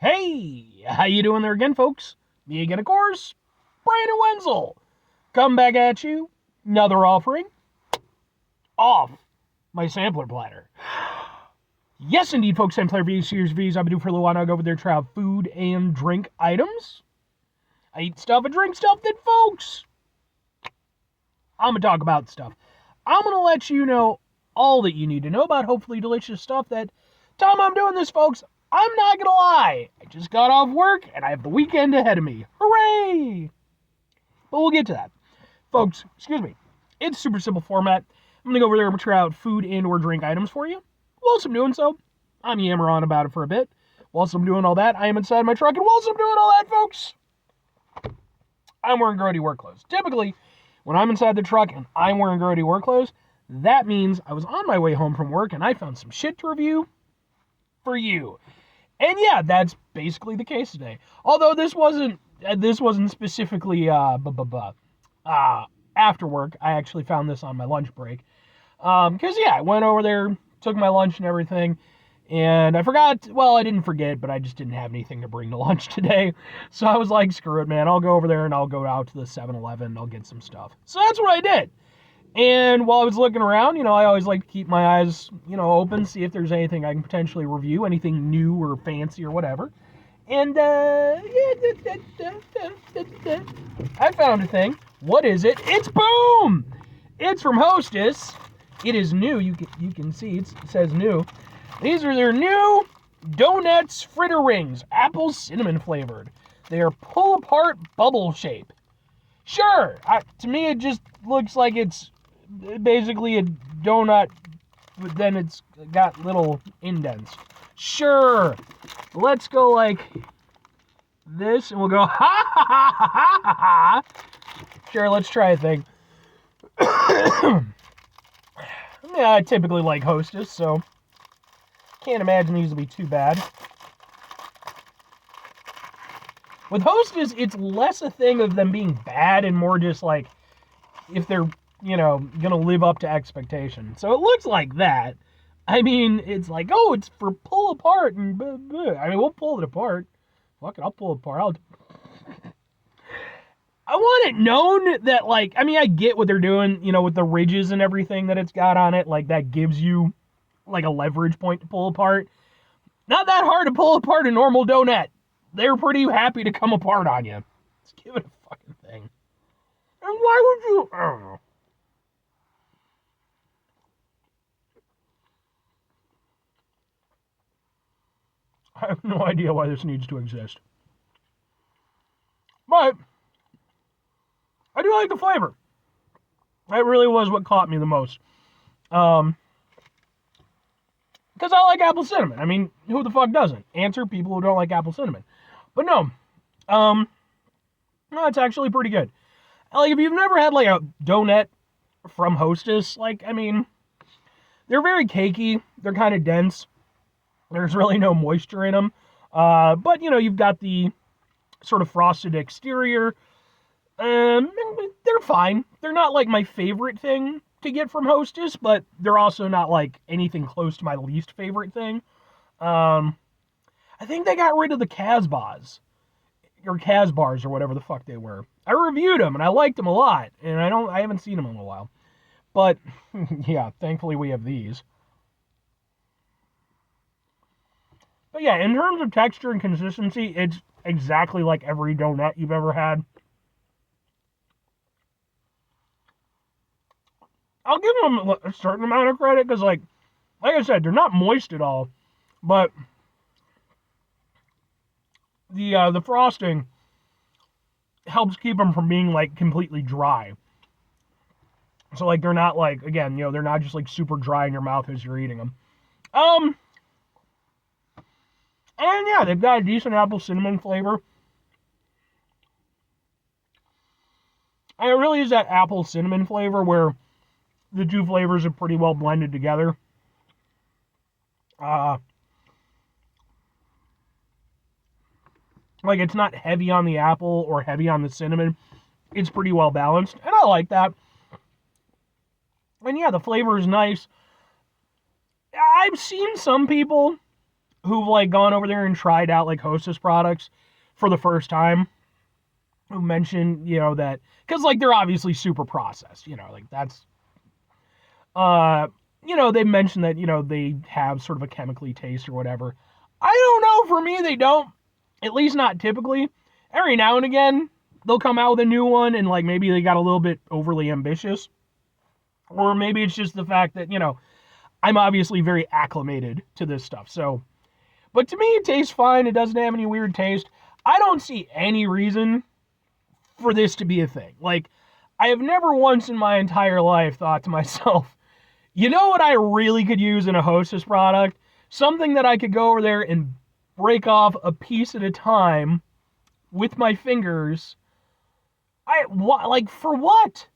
Hey, how you doing there again, folks? Me again, of course, Brandon Wenzel. Come back at you, another offering off my sampler platter. Yes, indeed, folks, sampler V series V's. I've been doing for a little while now. I go over there, try out food and drink items. I eat stuff and drink stuff that, folks, I'm going to talk about stuff. I'm going to let you know all that you need to know about hopefully delicious stuff that time I'm doing this, folks, I'm not going to lie. I just got off work and I have the weekend ahead of me. Hooray! But we'll get to that. Folks, excuse me. It's super simple format. I'm going to go over there and try out food and or drink items for you. Whilst I'm doing so, I'm yammer on about it for a bit. Whilst I'm doing all that, I am inside my truck. And whilst I'm doing all that, folks, I'm wearing grody work clothes. Typically, when I'm inside the truck and I'm wearing grody work clothes, that means I was on my way home from work and I found some shit to review for you. And yeah, that's basically the case today. Although this wasn't specifically after work. I actually found this on my lunch break. Because yeah, I went over there, took my lunch and everything, and I forgot, well, I didn't forget, but I just didn't have anything to bring to lunch today. So I was like, screw it, man. I'll go over there and I'll go out to the 7-Eleven and I'll get some stuff. So that's what I did. And while I was looking around, I always like to keep my eyes, open, see if there's anything I can potentially review, anything new or fancy or whatever. And, I found a thing. What is it? It's boom! It's from Hostess. It is new. You can see it says new. These are their new Donettes Fritter rings, apple cinnamon flavored. They are pull-apart bubble shape. Sure, to me it just looks like it's basically a donut, but then it's got little indents. Sure, let's go like this, and we'll go ha ha ha ha ha ha. Sure, let's try a thing. Yeah, I typically like Hostess, so can't imagine these will be too bad. With Hostess, it's less a thing of them being bad and more just like if they're, gonna live up to expectation. So it looks like that. I mean, it's like, oh, it's for pull apart and blah, blah. I mean, we'll pull it apart. Fuck it, I'll pull it apart. I want it known that, like, I mean, I get what they're doing, with the ridges and everything that it's got on it. Like, that gives you, like, a leverage point to pull apart. Not that hard to pull apart a normal donut. They're pretty happy to come apart on you. Let's give it a fucking thing. And why would you... I don't know. I have no idea why this needs to exist. But I do like the flavor. That really was what caught me the most. Because I like apple cinnamon. I mean, who the fuck doesn't? Answer people who don't like apple cinnamon. But no, it's actually pretty good. Like, if you've never had, like, a donut from Hostess, like, I mean, they're very cakey. They're kind of dense. There's really no moisture in them. But, you've got the sort of frosted exterior. They're fine. They're not, like, my favorite thing to get from Hostess, but they're also not, like, anything close to my least favorite thing. I think they got rid of the Casbahs. Or Casbars, or whatever the fuck they were. I reviewed them, and I liked them a lot, and I haven't seen them in a while. But, yeah, thankfully we have these. But yeah, in terms of texture and consistency, it's exactly like every donut you've ever had. I'll give them a certain amount of credit, because, like I said, they're not moist at all, but the frosting helps keep them from being, like, completely dry. So, like, they're not, like, again, they're not just, like, super dry in your mouth as you're eating them. And yeah, they've got a decent apple cinnamon flavor. And it really is that apple cinnamon flavor where the two flavors are pretty well blended together. Like, it's not heavy on the apple or heavy on the cinnamon. It's pretty well balanced, and I like that. And yeah, the flavor is nice. I've seen some people who've like gone over there and tried out like Hostess products for the first time, who mentioned, that, because like they're obviously super processed, like that's, they mentioned that, they have sort of a chemically taste or whatever. I don't know, for me, they don't, at least not typically. Every now and again, they'll come out with a new one and like maybe they got a little bit overly ambitious. Or maybe it's just the fact that, I'm obviously very acclimated to this stuff. So, but to me, it tastes fine. It doesn't have any weird taste. I don't see any reason for this to be a thing. Like, I have never once in my entire life thought to myself, you know what I really could use in a Hostess product? Something that I could go over there and break off a piece at a time with my fingers. Like, for what?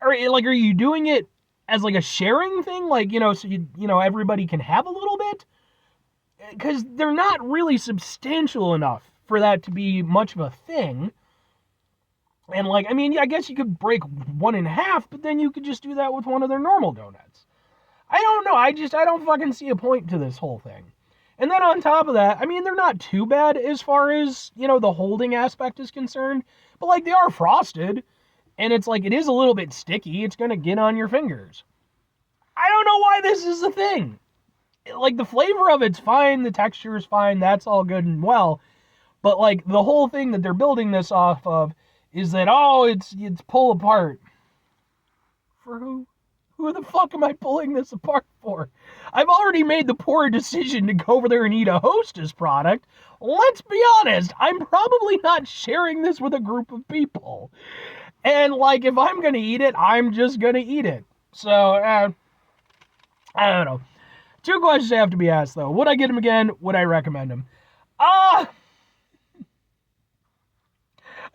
Are you doing it as like a sharing thing? Like, so everybody can have a little bit? Because they're not really substantial enough for that to be much of a thing. And like, I mean, I guess you could break one in half, but then you could just do that with one of their normal donuts. I don't know. I don't fucking see a point to this whole thing. And then on top of that, I mean, they're not too bad as far as, the holding aspect is concerned, but like they are frosted, and it's like, it is a little bit sticky. It's going to get on your fingers. I don't know why this is a thing. Like, the flavor of it's fine, the texture is fine, that's all good and well, but like the whole thing that they're building this off of is that, it's pull apart. For who? Who the fuck am I pulling this apart for? I've already made the poor decision to go over there and eat a Hostess product. Let's be honest, I'm probably not sharing this with a group of people. And like, if I'm gonna eat it, I'm just gonna eat it. So, I don't know. 2 questions have to be asked, though. Would I get them again? Would I recommend them? I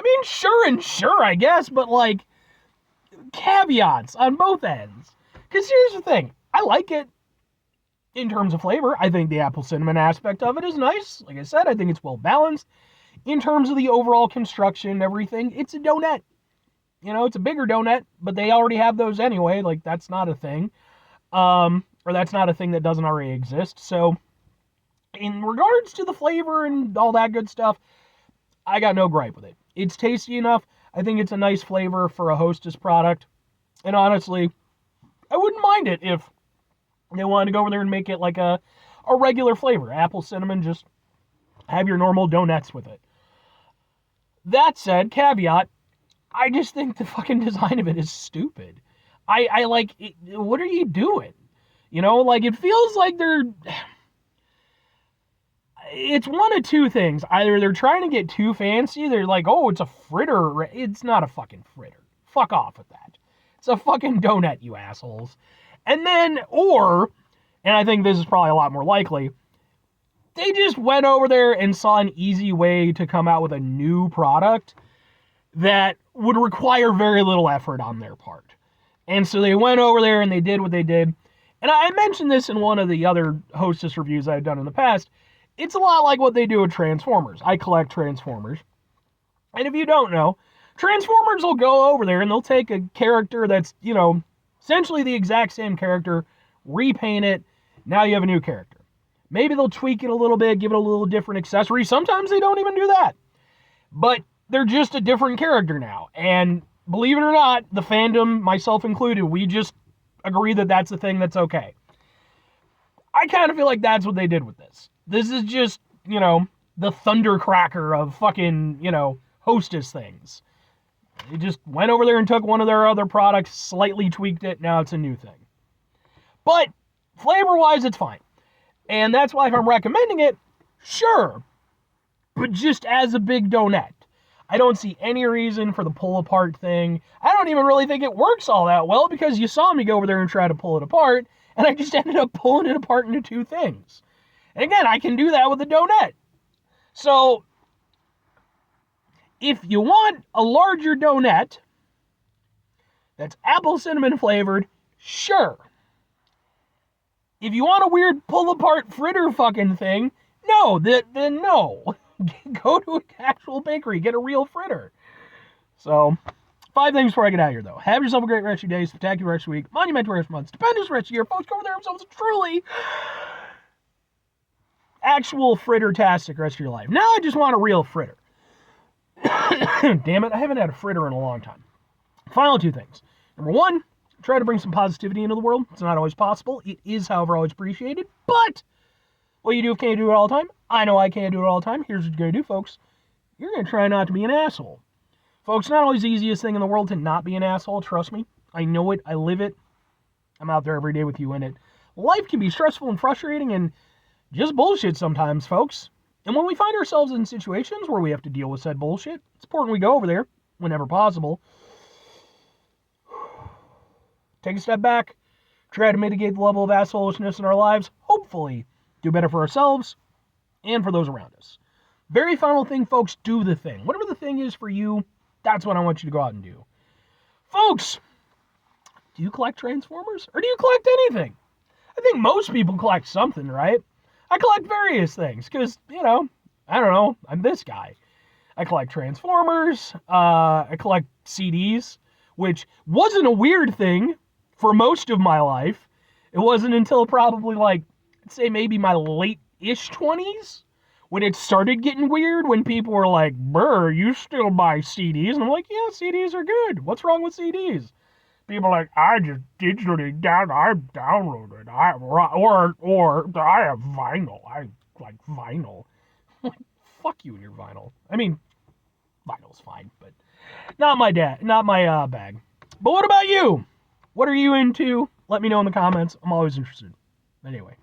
mean, sure, I guess, but like, caveats on both ends. Because here's the thing. I like it in terms of flavor. I think the apple cinnamon aspect of it is nice. Like I said, I think it's well balanced. In terms of the overall construction and everything, it's a donut. It's a bigger donut, but they already have those anyway. Like, that's not a thing. Or that's not a thing that doesn't already exist. So, in regards to the flavor and all that good stuff, I got no gripe with it. It's tasty enough. I think it's a nice flavor for a Hostess product. And honestly, I wouldn't mind it if they wanted to go over there and make it like a regular flavor. Apple cinnamon, just have your normal donuts with it. That said, caveat, I just think the fucking design of it is stupid. I like, what are you doing? Like, it feels like it's one of two things. Either they're trying to get too fancy, they're like, oh, it's a fritter. It's not a fucking fritter. Fuck off with that. It's a fucking donut, you assholes. And then, and I think this is probably a lot more likely, they just went over there and saw an easy way to come out with a new product that would require very little effort on their part. And so they went over there and they did what they did. And I mentioned this in one of the other Hostess reviews I've done in the past. It's a lot like what they do with Transformers. I collect Transformers. And if you don't know, Transformers will go over there and they'll take a character that's, essentially the exact same character, repaint it, now you have a new character. Maybe they'll tweak it a little bit, give it a little different accessory. Sometimes they don't even do that. But they're just a different character now. And believe it or not, the fandom, myself included, we just agree that that's the thing that's okay. I kind of feel like that's what they did with this. This is just, the thundercracker of fucking, Hostess things. They just went over there and took one of their other products, slightly tweaked it, now it's a new thing. But flavor-wise, it's fine. And that's why if I'm recommending it, sure. But just as a big donut. I don't see any reason for the pull-apart thing. I don't even really think it works all that well, because you saw me go over there and try to pull it apart, and I just ended up pulling it apart into 2 things. And again, I can do that with a donut. So, if you want a larger donut that's apple cinnamon flavored, sure. If you want a weird pull-apart fritter fucking thing, no, then no. Go to an actual bakery. Get a real fritter. So, 5 things before I get out of here, though. Have yourself a great rest of your day, spectacular rest of your week, monumental rest of month, stupendous rest of your year. Folks, go over there themselves truly actual fritter-tastic rest of your life. Now I just want a real fritter. Damn it, I haven't had a fritter in a long time. Final two things. Number one, try to bring some positivity into the world. It's not always possible. It is, however, always appreciated. But what you do can't do it all the time. I know I can't do it all the time. Here's what you're going to do, folks. You're going to try not to be an asshole. Folks, not always the easiest thing in the world to not be an asshole. Trust me. I know it. I live it. I'm out there every day with you in it. Life can be stressful and frustrating and just bullshit sometimes, folks. And when we find ourselves in situations where we have to deal with said bullshit, it's important we go over there whenever possible. Take a step back. Try to mitigate the level of assholishness in our lives. Hopefully, do better for ourselves and for those around us. Very final thing, folks, do the thing. Whatever the thing is for you, that's what I want you to go out and do. Folks, do you collect Transformers or do you collect anything? I think most people collect something, right? I collect various things because, I don't know, I'm this guy. I collect Transformers, I collect CDs, which wasn't a weird thing for most of my life. It wasn't until probably I'd say maybe my late-ish 20s when it started getting weird, when people were like, "Brr, you still buy CDs?" And I'm like, yeah, CDs are good. What's wrong with CDs? People are like, I just digitally I downloaded, or I have vinyl. I like vinyl. Fuck you and your vinyl. I mean, vinyl's fine, but not my bag. But what about you? What are you into? Let me know in the comments. I'm always interested. Anyway.